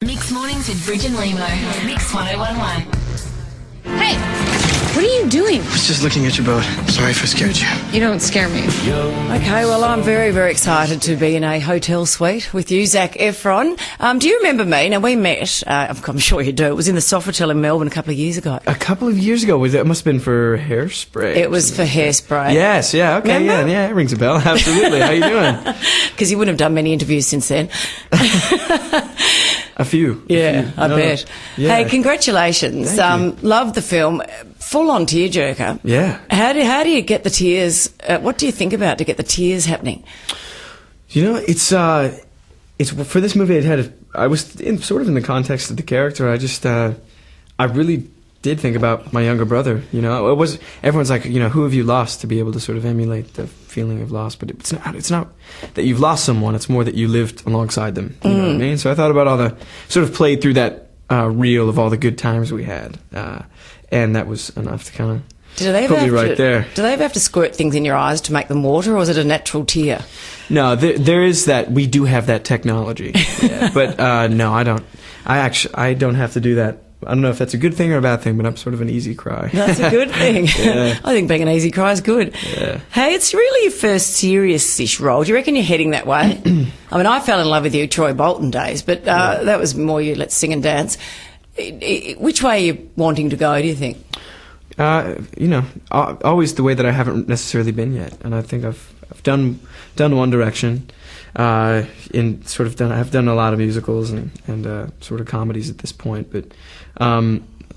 Mixed mornings with Brig and Lehmo. Mix 1011. Hey, what are you doing? I was just looking at your boat. Sorry if I scared you. You don't scare me. Okay, well, I'm very, very excited to be in a hotel suite with you, Zac Efron. Do you remember me? Now, we met, I'm sure you do. It was in the Sofitel in Melbourne a couple of years ago. A couple of years ago, it must have been for hairspray. It was for hairspray. Yes, yeah, okay, Remember? yeah, it rings a bell. Absolutely. How you doing? Because you wouldn't have done many interviews since then. A few. I bet. Yeah. Hey, congratulations. Thank you. Love the film. Full-on tearjerker. Yeah. How do you get the tears? What do you think about to get the tears happening? You know, it's for this movie. I was sort of in the context of the character. I really did think about my younger brother. You know, everyone's like, you know, who have you lost, to be able to sort of emulate the feeling of loss. But it's not that you've lost someone. It's more that you lived alongside them. You know what I mean? So I thought about all the sort of played through that reel of all the good times we had, and that was enough to kind of put me right there. Do they ever have to squirt things in your eyes to make them water, or is it a natural tear? No, there is that. We do have that technology, yeah. But no, I don't. I don't have to do that. I don't know if that's a good thing or a bad thing, but I'm sort of an easy cry. That's a good thing. Yeah. I think being an easy cry is good. Yeah. Hey, it's really your first serious-ish role. Do you reckon you're heading that way? I mean, I fell in love with you Troy Bolton days, but that was more you let's sing and dance. Which way are you wanting to go, do you think? You know, always the way that I haven't necessarily been yet, and I think I've done one direction. I've done a lot of musicals and sort of comedies at this point, but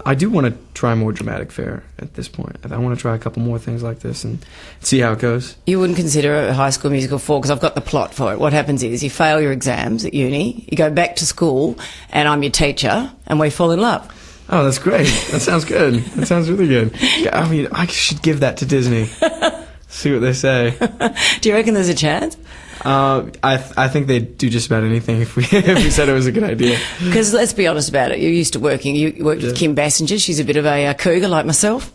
I do want to try more dramatic fare at this point. I want to try a couple more things like this and see how it goes. You wouldn't consider a High School Musical 4, because I've got the plot for it. What happens is you fail your exams at uni, you go back to school, and I'm your teacher, and we fall in love. Oh, that's great. That sounds good. That sounds really good. Yeah, I mean, I should give that to Disney. See what they say. Do you reckon there's a chance? I think they'd do just about anything if we said it was a good idea. Because let's be honest about it, you're used to working. You worked with Kim Basinger. She's a bit of a cougar like myself.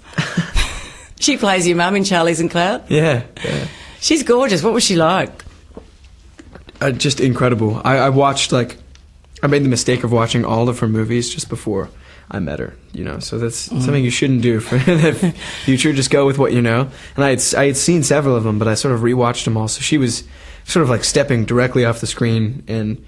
She plays your mum in Charlie's and Cloud. Yeah. She's gorgeous. What was she like? Just incredible. I made the mistake of watching all of her movies just before I met her, you know, so that's something you shouldn't do for the future. Just go with what you know. And I had seen several of them, but I sort of rewatched them all. So she was sort of like stepping directly off the screen and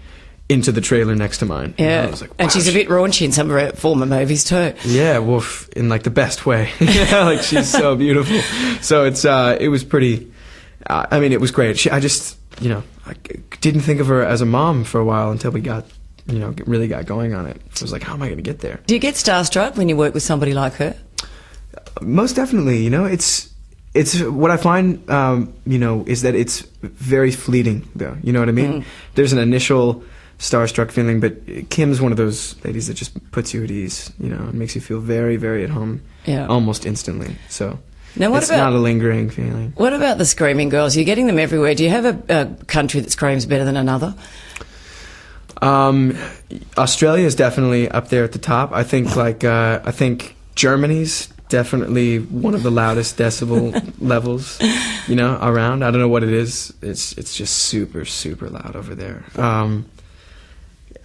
into the trailer next to mine. Yeah, and I was like, wow, and she's a bit raunchy in some of her former movies too. Yeah, well, in like the best way. Yeah, like she's so beautiful. So it was pretty. I mean, it was great. I just, you know, I didn't think of her as a mom for a while until we really got going on it. So I was like, how am I going to get there? Do you get starstruck when you work with somebody like her? Most definitely. You know, it's what I find, you know, is that it's very fleeting, though. You know what I mean? There's an initial starstruck feeling, but Kim's one of those ladies that just puts you at ease, you know, and makes you feel very, very at home almost instantly. So now, it's not a lingering feeling. What about the screaming girls? You're getting them everywhere. Do you have a country that screams better than another? Australia is definitely up there at the top. I think I think Germany's definitely one of the loudest decibel levels, you know, around. I don't know what it is. It's just super, super loud over there.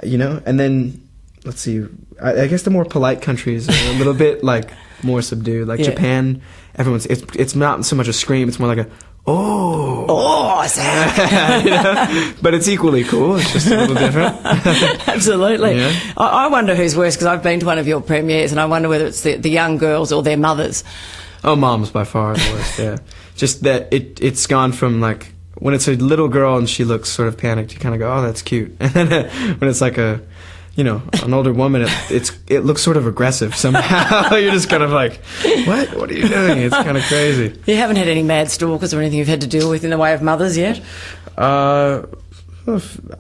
You know, and then let's see. I guess the more polite countries are a little bit like more subdued. Like Japan, it's not so much a scream. It's more like a Zac. You know? But it's equally cool. It's just a little different. Absolutely. Yeah. I wonder who's worse, because I've been to one of your premieres, and I wonder whether it's the young girls or their mothers. Oh, mom's by far the worst. Yeah, just that it's gone from like when it's a little girl and she looks sort of panicked, you kind of go, oh, that's cute. And then when it's like an older woman, it looks sort of aggressive somehow. You're just kind of like, what are you doing? It's kind of crazy. You haven't had any mad stalkers or anything you've had to deal with in the way of mothers yet?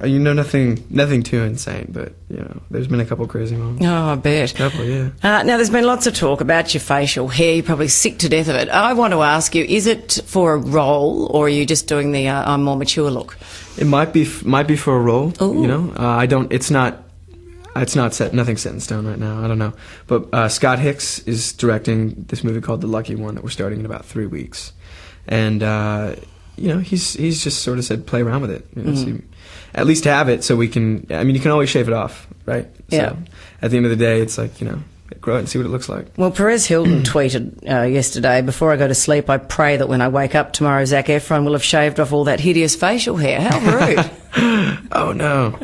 You know, nothing too insane, but you know, there's been a couple crazy moments. Oh, I bet. A couple, yeah. Now, there's been lots of talk about your facial hair. You're probably sick to death of it. I want to ask you: is it for a role, or are you just doing the I'm more mature look? It might be for a role. Ooh. You know, I don't. It's not set. Nothing's set in stone right now. I don't know. But Scott Hicks is directing this movie called The Lucky One that we're starting in about 3 weeks, and he's just sort of said play around with it. So at least have it so we can. I mean, you can always shave it off, right? Yeah. So at the end of the day, it's like grow it and see what it looks like. Well, Perez Hilton tweeted yesterday, before I go to sleep, I pray that when I wake up tomorrow, Zac Efron will have shaved off all that hideous facial hair. How rude. Oh, no.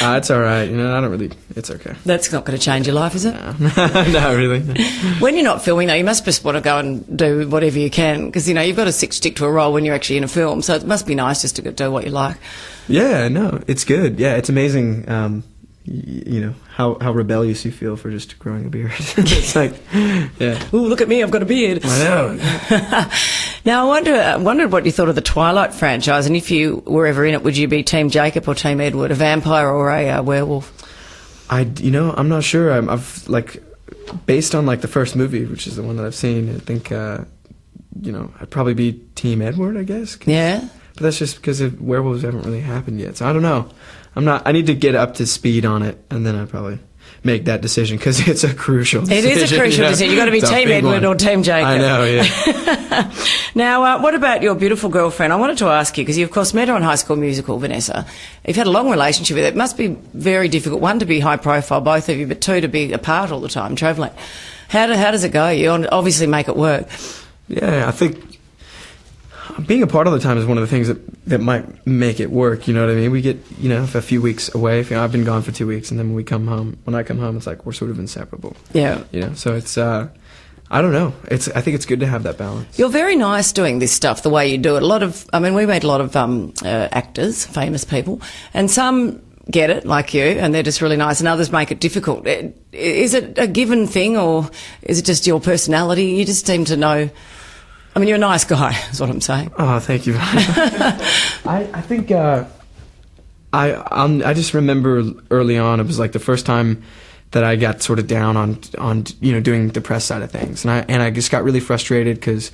It's all right. I don't really... It's okay. That's not going to change your life, is it? No, no really. When you're not filming, though, you must just want to go and do whatever you can, because, you've got to stick to a role when you're actually in a film, so it must be nice just to do what you like. Yeah, no, it's good. Yeah, it's amazing... how rebellious you feel for just growing a beard. It's like, yeah. Ooh, look at me, I've got a beard. I know. Now, I wondered what you thought of the Twilight franchise, and if you were ever in it, would you be Team Jacob or Team Edward, a vampire or a werewolf? I'm not sure. I've based on the first movie, which is the one that I've seen. I think, I'd probably be Team Edward, I guess. Yeah. But that's just because werewolves haven't really happened yet. So I don't know. I need to get up to speed on it, and then I'd probably make that decision, because it's a crucial decision. It is a crucial decision. You've got to be Team Edward or Team Jacob. I know, yeah. Now, what about your beautiful girlfriend? I wanted to ask you, because you, of course, met her on High School Musical, Vanessa. You've had a long relationship with her. It must be very difficult, one, to be high profile, both of you, but two, to be apart all the time, travelling. How does it go? You obviously make it work. Yeah, I think being apart all the time is one of the things that might make it work. You know what I mean? We get a few weeks away. I've been gone for 2 weeks, and then when I come home, it's like we're sort of inseparable. Yeah. So it's I don't know. I think it's good to have that balance. You're very nice doing this stuff the way you do it. We made a lot of actors, famous people, and some get it like you, and they're just really nice, and others make it difficult. Is it a given thing, or is it just your personality? You just seem to know. You're a nice guy, is what I'm saying. Oh, thank you. I think I just remember early on, it was like the first time that I got sort of down on doing the press side of things, and I just got really frustrated because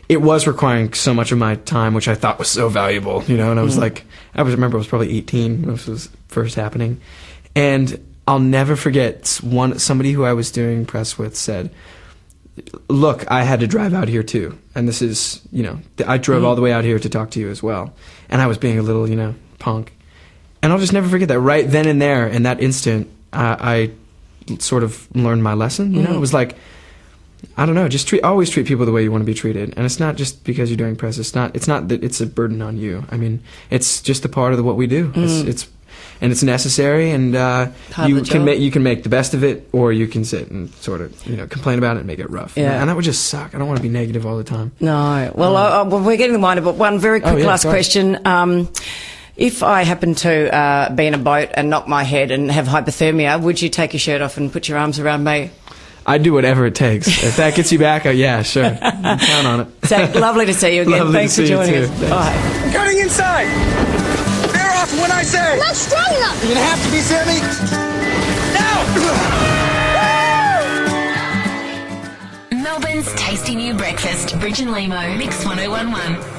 it was requiring so much of my time, which I thought was so valuable, and I was I remember I was probably 18 when this was first happening, and I'll never forget somebody who I was doing press with said, look, I had to drive out here too, and this is, I drove all the way out here to talk to you as well, and I was being a little, punk, and I'll just never forget that. Right then and there, in that instant, I sort of learned my lesson. It was like, I don't know, just always treat people the way you want to be treated, and it's not just because you're doing press. It's not that it's a burden on you. It's just a part of what we do. And it's necessary, and you can make the best of it, or you can sit and sort of complain about it and make it rough. Yeah. And that would just suck. I don't want to be negative all the time. No. Well, we're getting the wind up. One very quick last question. If I happen to be in a boat and knock my head and have hypothermia, would you take your shirt off and put your arms around me? I'd do whatever it takes. If that gets you back, yeah, sure. Count on it. Zach, lovely to see you again. Lovely Thanks for joining us. Thanks. Bye. I'm cutting inside. Bear off when I say. Not strong enough. You're gonna have to be, Sammy. Now. Melbourne's tasty new breakfast. Brig and Lehmo. Mix 1011.